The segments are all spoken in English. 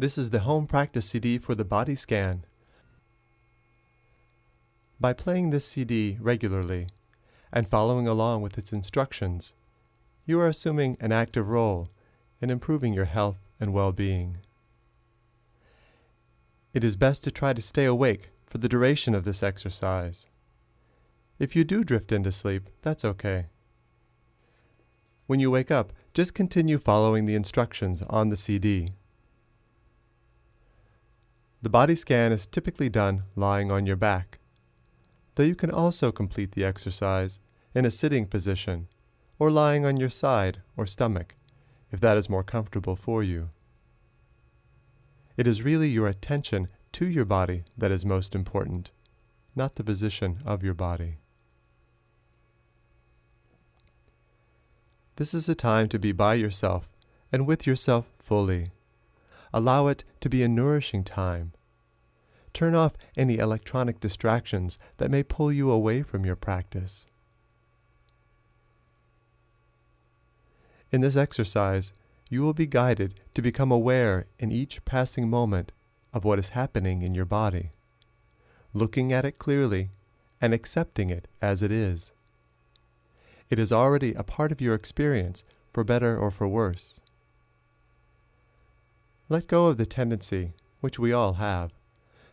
This is the home practice CD for the body scan. By playing this CD regularly and following along with its instructions, you are assuming an active role in improving your health and well-being. It is best to try to stay awake for the duration of this exercise. If you do drift into sleep, that's okay. When you wake up, just continue following the instructions on the CD. The body scan is typically done lying on your back, though you can also complete the exercise in a sitting position or lying on your side or stomach, if that is more comfortable for you. It is really your attention to your body that is most important, not the position of your body. This is a time to be by yourself and with yourself fully. Allow it to be a nourishing time. Turn off any electronic distractions that may pull you away from your practice. In this exercise, you will be guided to become aware in each passing moment of what is happening in your body, looking at it clearly and accepting it as it is. It is already a part of your experience, for better or for worse. Let go of the tendency, which we all have,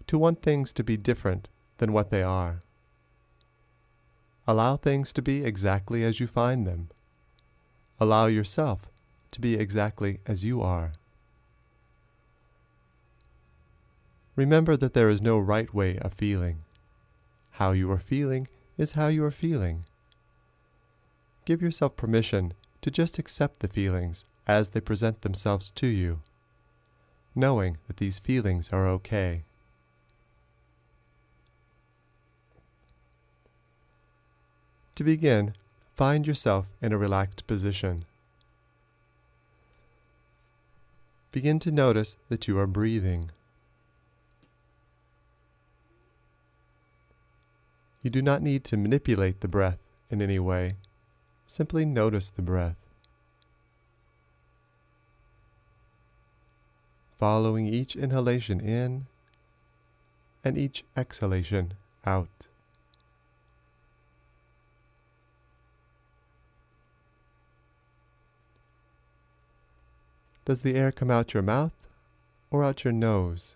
to want things to be different than what they are. Allow things to be exactly as you find them. Allow yourself to be exactly as you are. Remember that there is no right way of feeling. How you are feeling is how you are feeling. Give yourself permission to just accept the feelings as they present themselves to you, knowing that these feelings are okay. To begin, find yourself in a relaxed position. Begin to notice that you are breathing. You do not need to manipulate the breath in any way. Simply notice the breath. Following each inhalation in and each exhalation out. Does the air come out your mouth or out your nose?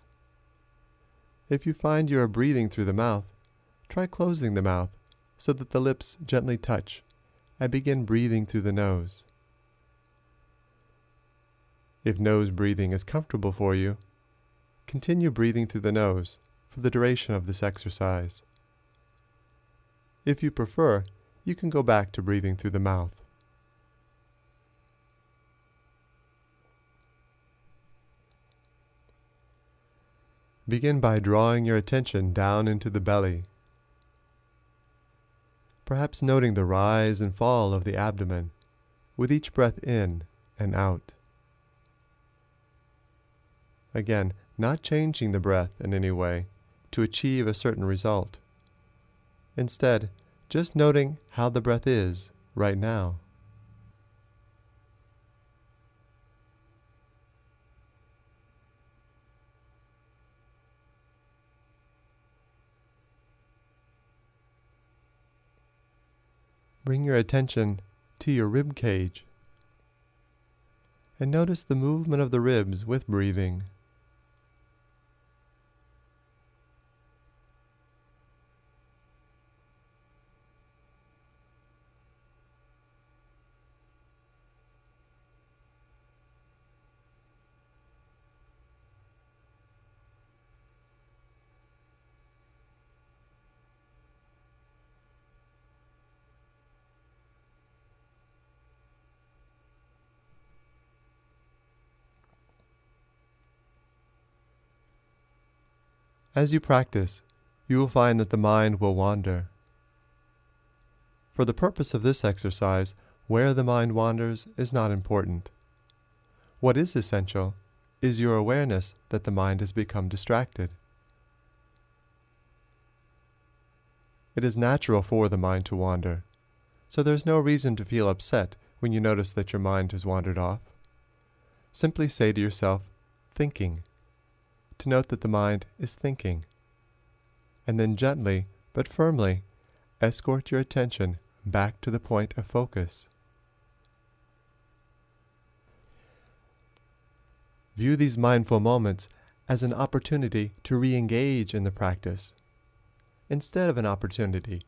If you find you are breathing through the mouth, try closing the mouth so that the lips gently touch and begin breathing through the nose. If nose breathing is comfortable for you, continue breathing through the nose for the duration of this exercise. If you prefer, you can go back to breathing through the mouth. Begin by drawing your attention down into the belly, perhaps noting the rise and fall of the abdomen with each breath in and out. Again, not changing the breath in any way to achieve a certain result. Instead, just noting how the breath is right now. Bring your attention to your rib cage and notice the movement of the ribs with breathing. As you practice, you will find that the mind will wander. For the purpose of this exercise, where the mind wanders is not important. What is essential is your awareness that the mind has become distracted. It is natural for the mind to wander, so there's no reason to feel upset when you notice that your mind has wandered off. Simply say to yourself, thinking, to note that the mind is thinking, and then gently but firmly escort your attention back to the point of focus. View these mindful moments as an opportunity to re-engage in the practice, instead of an opportunity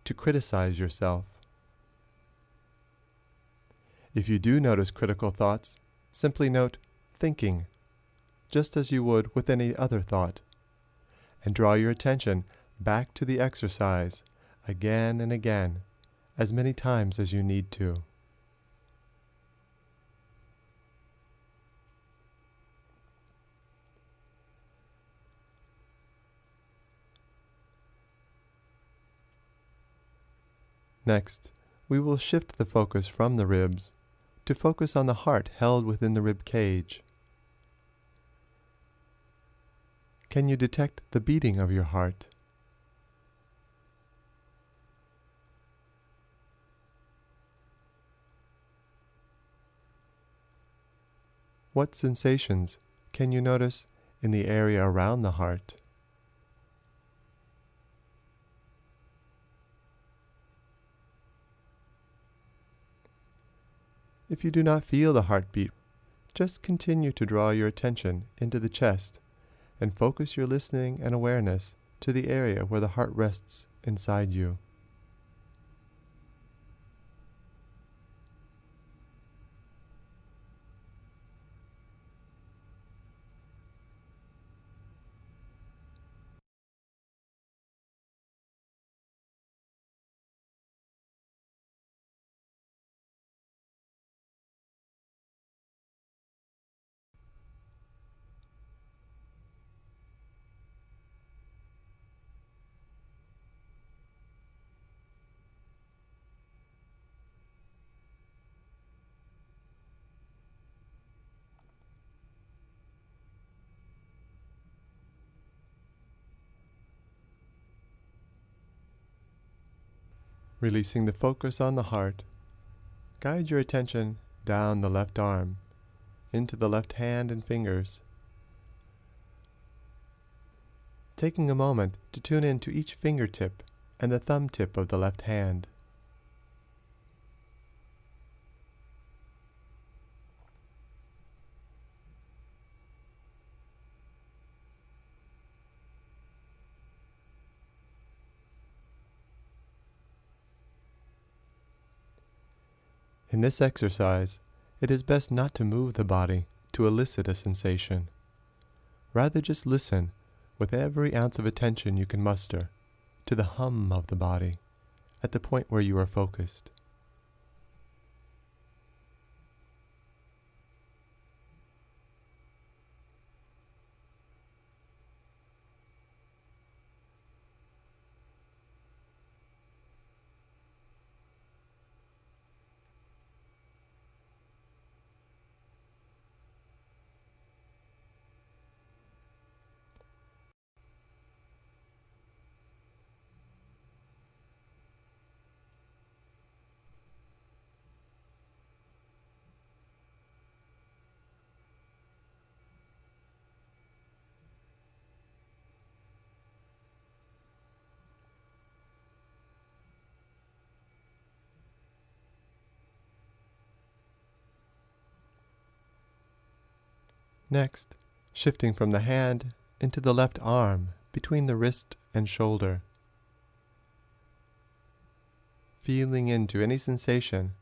to criticize yourself. If you do notice critical thoughts, simply note thinking, just as you would with any other thought, and draw your attention back to the exercise again and again, as many times as you need to. Next, we will shift the focus from the ribs to focus on the heart held within the rib cage. Can you detect the beating of your heart? What sensations can you notice in the area around the heart? If you do not feel the heartbeat, just continue to draw your attention into the chest and focus your listening and awareness to the area where the heart rests inside you. Releasing the focus on the heart, guide your attention down the left arm, into the left hand and fingers, taking a moment to tune in to each fingertip and the thumb tip of the left hand. In this exercise, it is best not to move the body to elicit a sensation. Rather, just listen with every ounce of attention you can muster to the hum of the body at the point where you are focused. Next, shifting from the hand into the left arm between the wrist and shoulder. Feeling into any sensation.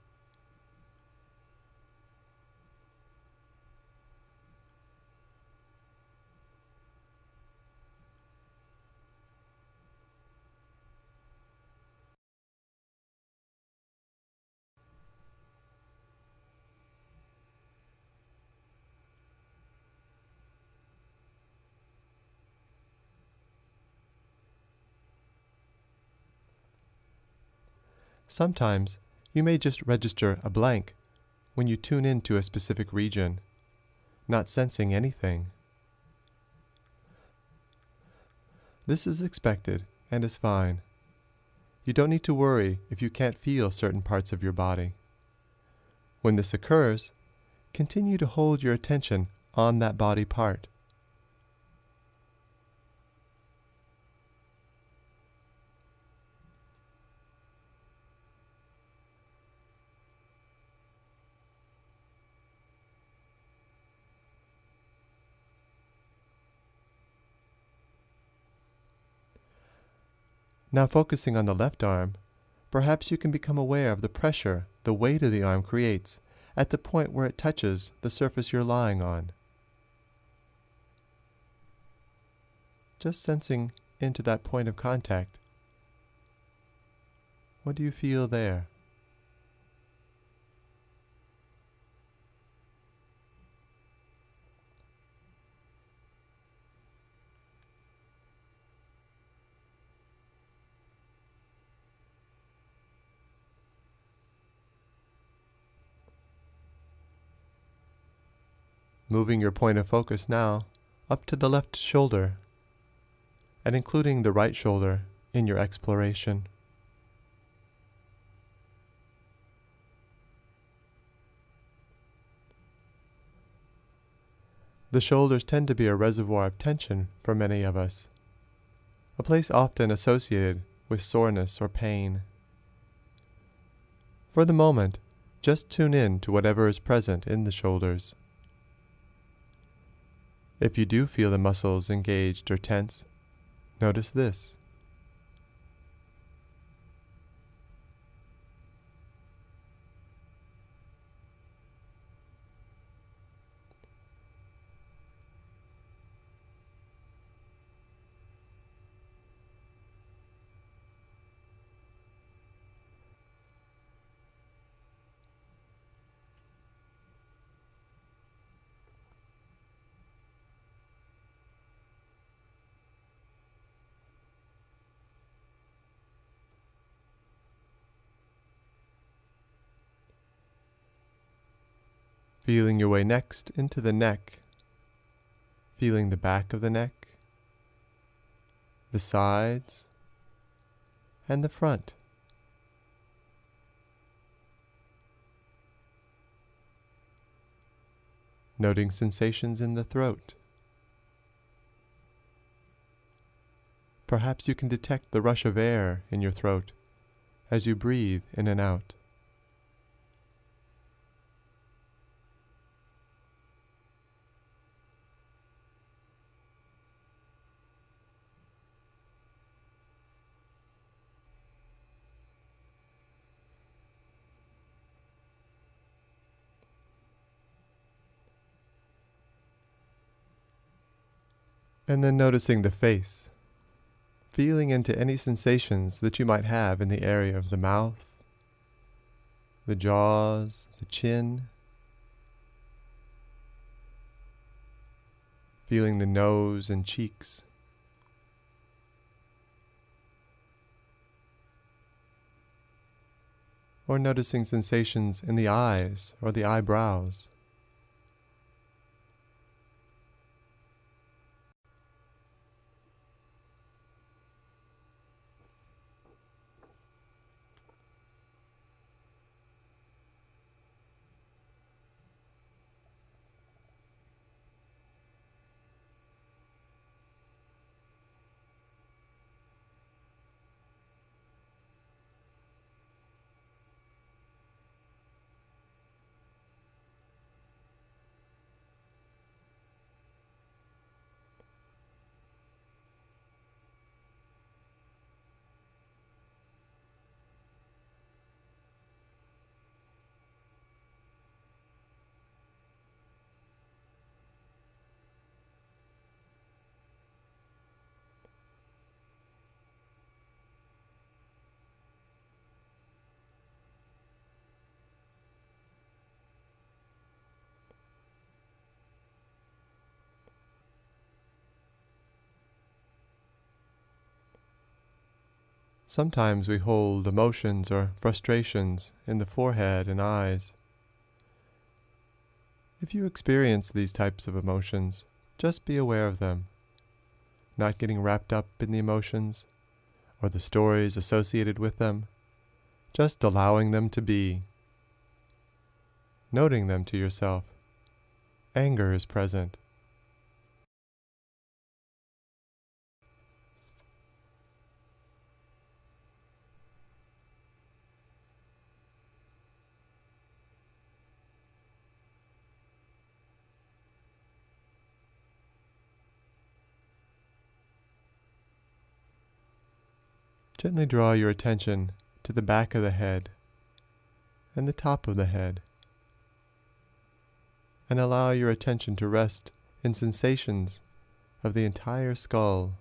Sometimes you may just register a blank when you tune into a specific region, not sensing anything. This is expected and is fine. You don't need to worry if you can't feel certain parts of your body. When this occurs, continue to hold your attention on that body part. Now focusing on the left arm, perhaps you can become aware of the pressure the weight of the arm creates at the point where it touches the surface you're lying on. Just sensing into that point of contact. What do you feel there? Moving your point of focus now up to the left shoulder and including the right shoulder in your exploration. The shoulders tend to be a reservoir of tension for many of us, a place often associated with soreness or pain. For the moment, just tune in to whatever is present in the shoulders. If you do feel the muscles engaged or tense, notice this. Feeling your way next into the neck, feeling the back of the neck, the sides, and the front. Noting sensations in the throat. Perhaps you can detect the rush of air in your throat as you breathe in and out. And then noticing the face, feeling into any sensations that you might have in the area of the mouth, the jaws, the chin, feeling the nose and cheeks, or noticing sensations in the eyes or the eyebrows. Sometimes we hold emotions or frustrations in the forehead and eyes. If you experience these types of emotions, just be aware of them, not getting wrapped up in the emotions or the stories associated with them, just allowing them to be, noting them to yourself. Anger is present. Gently draw your attention to the back of the head and the top of the head, and allow your attention to rest in sensations of the entire skull.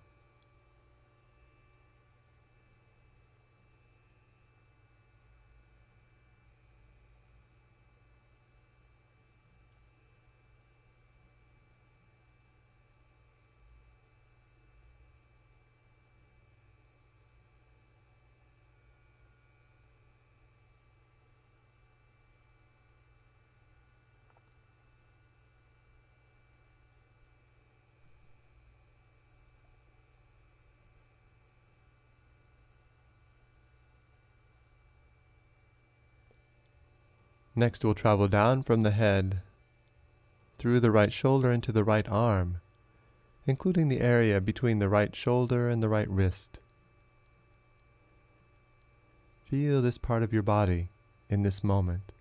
Next, we'll travel down from the head, through the right shoulder into the right arm, including the area between the right shoulder and the right wrist. Feel this part of your body in this moment.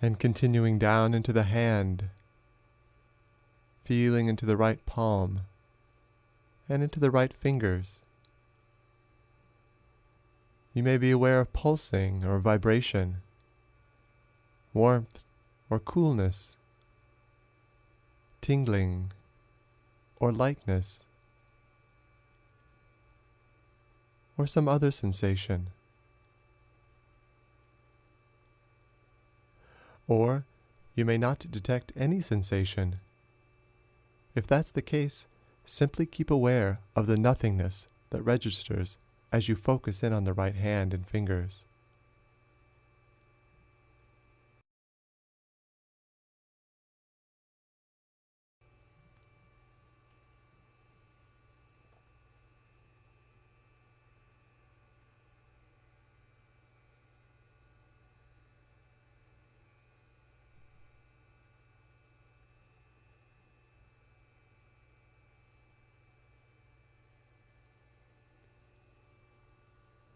And continuing down into the hand, feeling into the right palm and into the right fingers. You may be aware of pulsing or vibration, warmth or coolness, tingling or lightness, or some other sensation. Or you may not detect any sensation. If that's the case, simply keep aware of the nothingness that registers as you focus in on the right hand and fingers.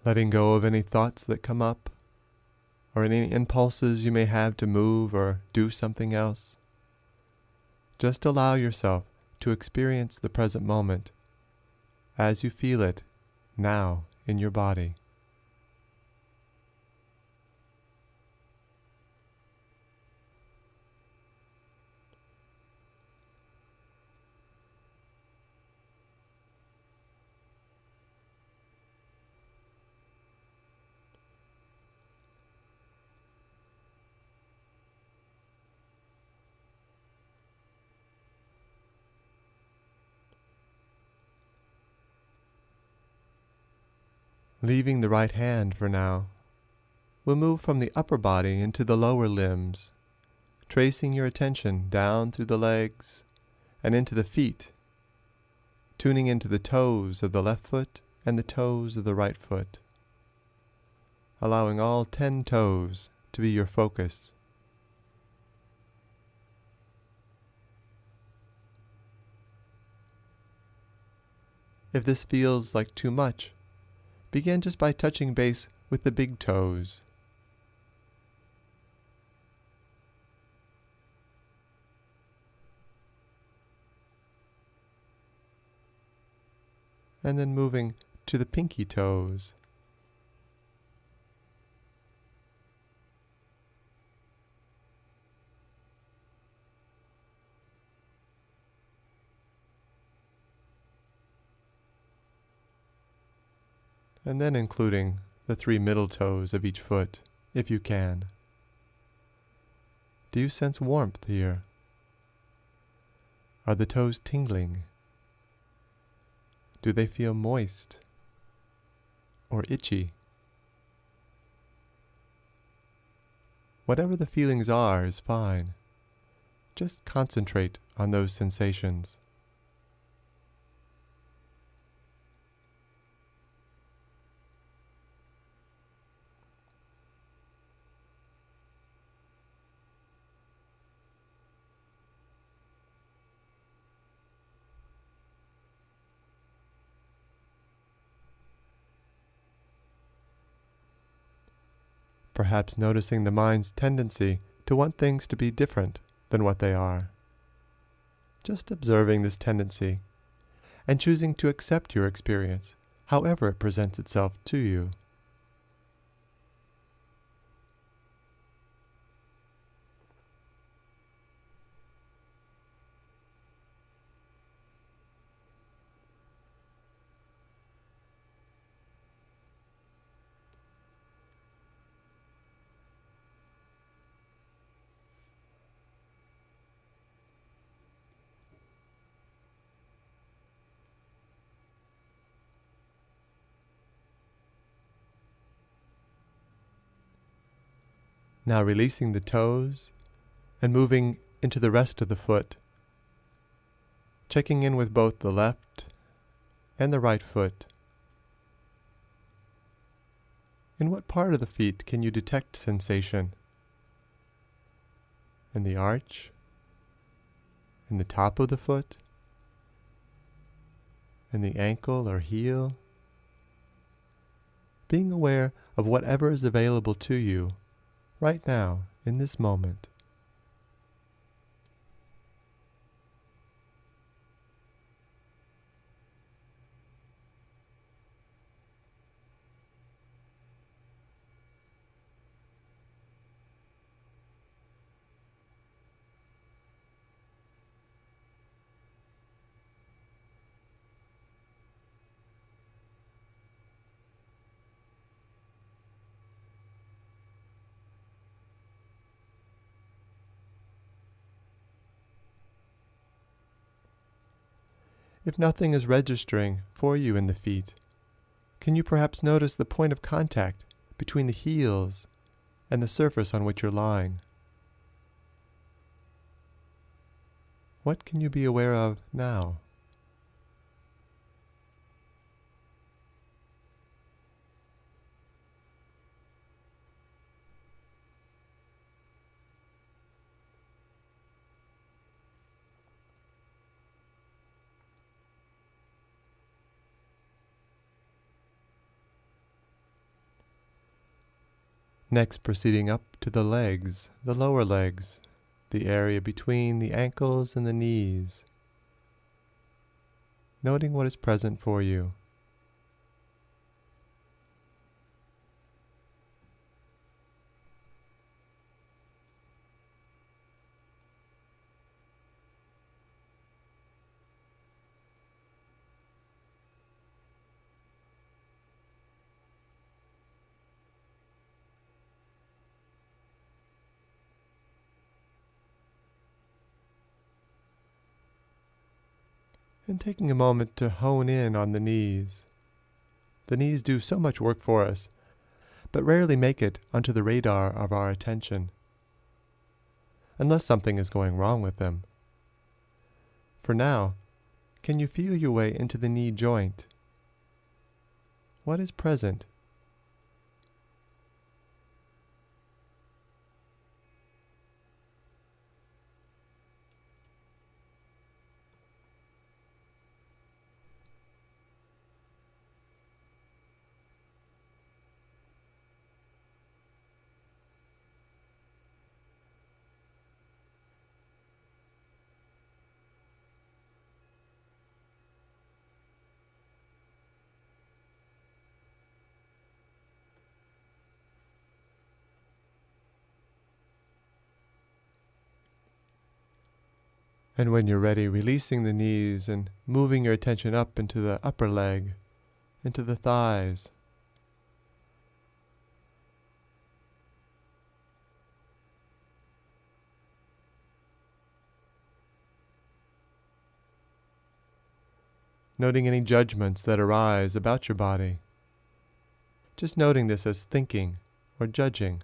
Letting go of any thoughts that come up, or any impulses you may have to move or do something else. Just allow yourself to experience the present moment as you feel it now in your body. Leaving the right hand for now, we'll move from the upper body into the lower limbs, tracing your attention down through the legs and into the feet, tuning into the toes of the left foot and the toes of the right foot, allowing all 10 toes to be your focus. If this feels like too much, begin just by touching base with the big toes. And then moving to the pinky toes. And then including the 3 middle toes of each foot, if you can. Do you sense warmth here? Are the toes tingling? Do they feel moist or itchy? Whatever the feelings are is fine. Just concentrate on those sensations. perhaps noticing the mind's tendency to want things to be different than what they are. Just observing this tendency and choosing to accept your experience, however it presents itself to you. Now releasing the toes and moving into the rest of the foot, checking in with both the left and the right foot. In what part of the feet can you detect sensation? In the arch? In the top of the foot? In the ankle or heel? Being aware of whatever is available to you right now, in this moment. If nothing is registering for you in the feet, can you perhaps notice the point of contact between the heels and the surface on which you're lying? What can you be aware of now? Next, proceeding up to the legs, the lower legs, the area between the ankles and the knees. Noting what is present for you. And taking a moment to hone in on the knees. The knees do so much work for us, but rarely make it onto the radar of our attention, unless something is going wrong with them. For now, can you feel your way into the knee joint? What is present? And when you're ready, releasing the knees and moving your attention up into the upper leg, into the thighs. Noting any judgments that arise about your body. Just noting this as thinking or judging.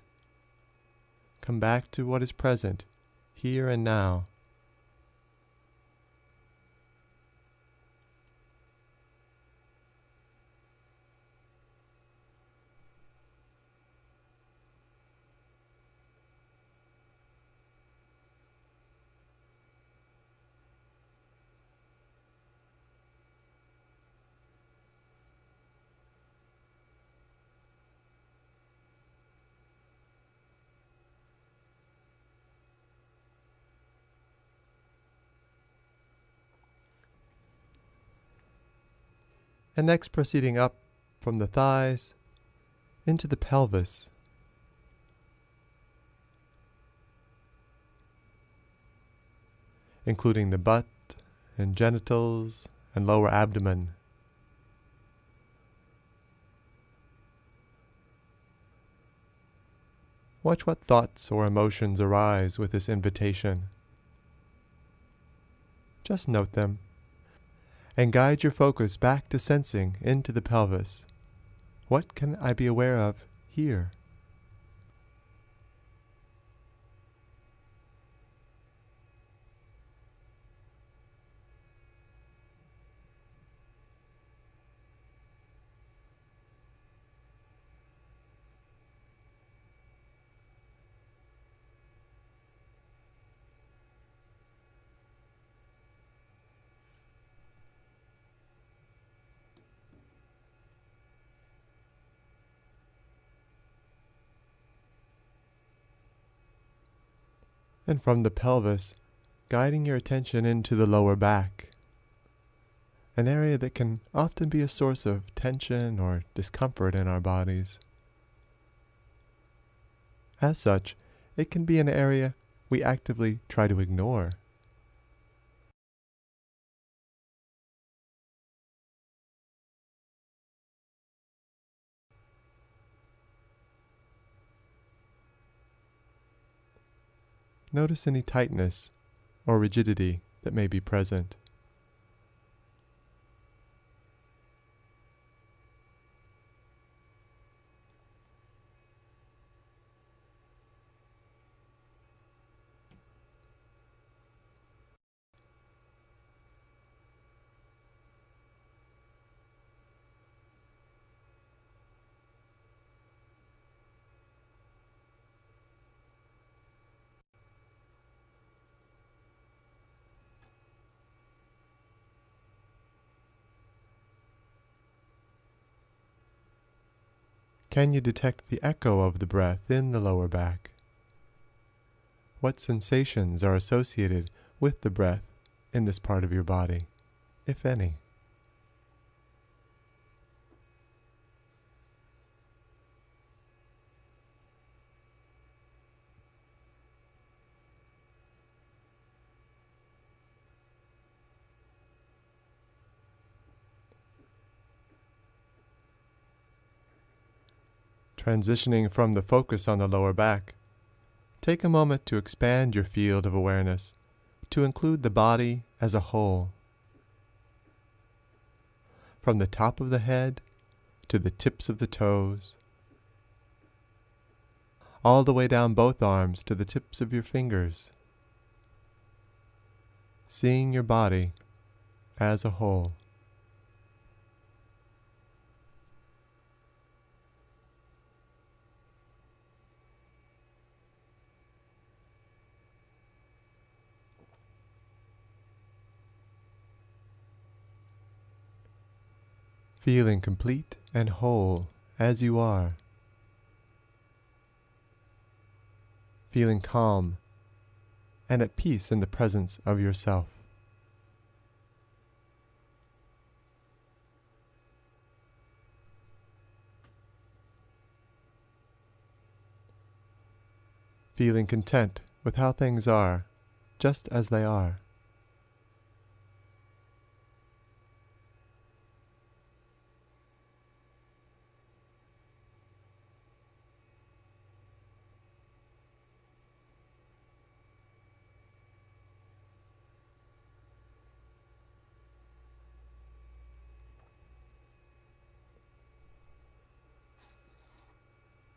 Come back to what is present, here and now. And next proceeding up from the thighs into the pelvis, including the butt and genitals and lower abdomen. Watch what thoughts or emotions arise with this invitation. Just note them, and guide your focus back to sensing into the pelvis. What can I be aware of here? And from the pelvis, guiding your attention into the lower back, an area that can often be a source of tension or discomfort in our bodies. As such, it can be an area we actively try to ignore. Notice any tightness or rigidity that may be present. Can you detect the echo of the breath in the lower back? What sensations are associated with the breath in this part of your body, if any? Transitioning from the focus on the lower back, take a moment to expand your field of awareness to include the body as a whole. From the top of the head to the tips of the toes, all the way down both arms to the tips of your fingers, seeing your body as a whole. Feeling complete and whole as you are. Feeling calm and at peace in the presence of yourself. Feeling content with how things are, just as they are.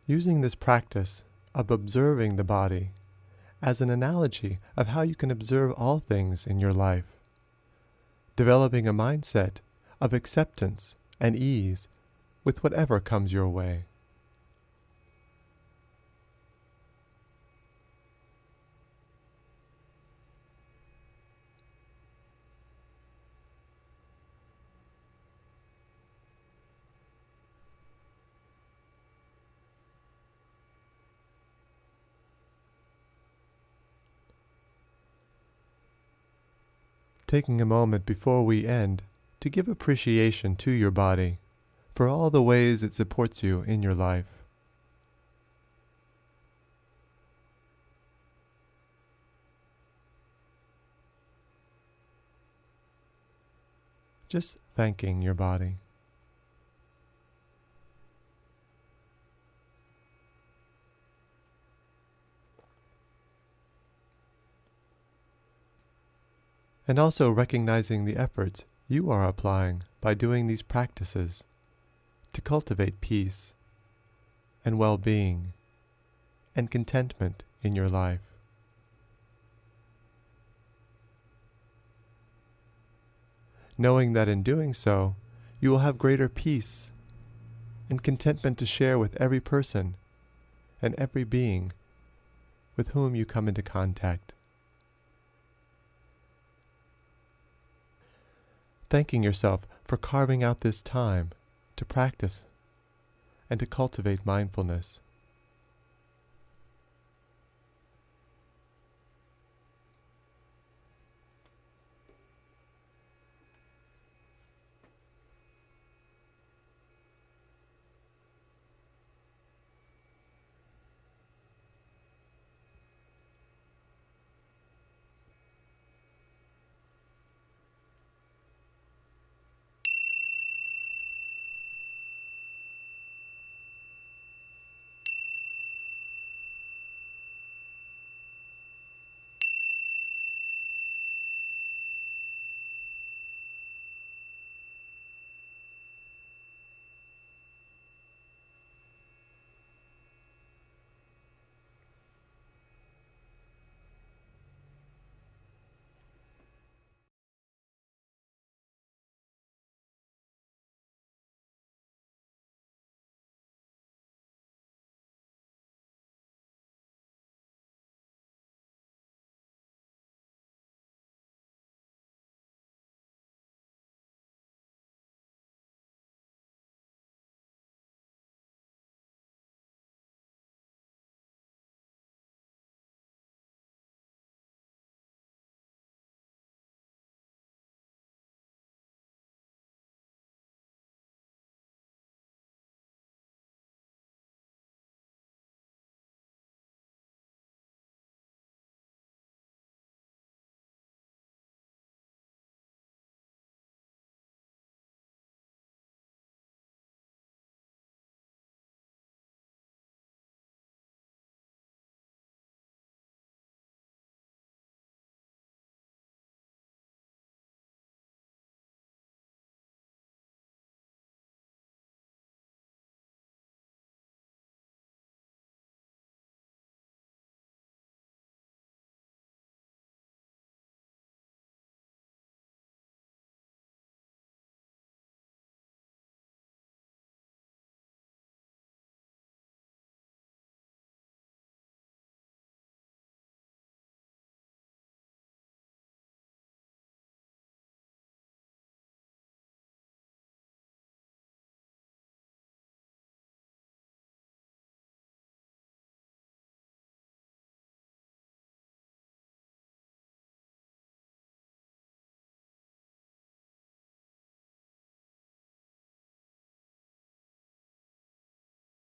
Using this practice of observing the body as an analogy of how you can observe all things in your life, developing a mindset of acceptance and ease with whatever comes your way. Taking a moment before we end to give appreciation to your body for all the ways it supports you in your life. Just thanking your body. And also recognizing the efforts you are applying by doing these practices to cultivate peace and well-being and contentment in your life. Knowing that in doing so, you will have greater peace and contentment to share with every person and every being with whom you come into contact. Thanking yourself for carving out this time to practice and to cultivate mindfulness.